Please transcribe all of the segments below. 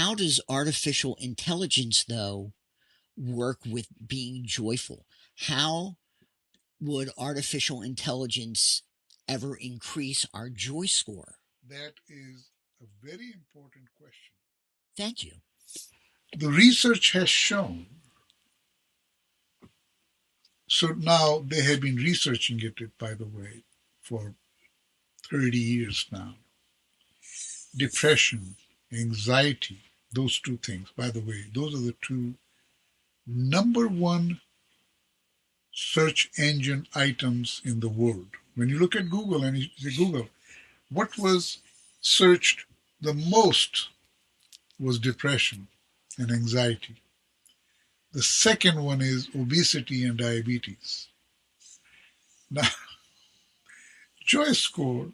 how does artificial intelligence, though, work with being joyful? How would artificial intelligence ever increase our joy score? That is a very important question. Thank you. The research has shown, so now they have been researching it, by the way, for 30 years now. Depression, anxiety, those two things, by the way, those are the two number one search engine items in the world. When you look at Google and you say, Google, what was searched the most was depression and anxiety. The second one is obesity and diabetes. Now, JoyScore,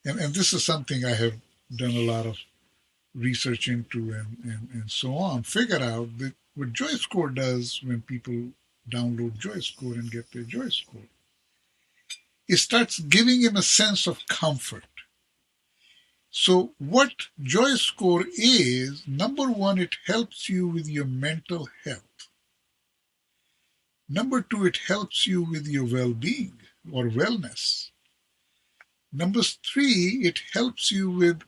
and this is something I have done a lot of research into and so on, figure out that what JoyScore does when people download JoyScore and get their JoyScore, it starts giving him a sense of comfort. So what JoyScore is, number one, it helps you with your mental health. Number two, it helps you with your well-being or wellness. Number three, it helps you with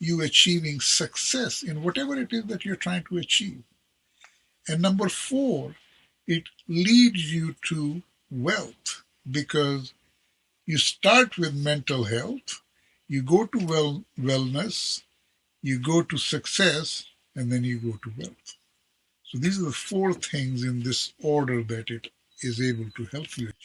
you achieving success in whatever it is that you're trying to achieve. And number four, it leads you to wealth because you start with mental health, you go to wellness, you go to success, and then you go to wealth. So these are the four things in this order that it is able to help you achieve.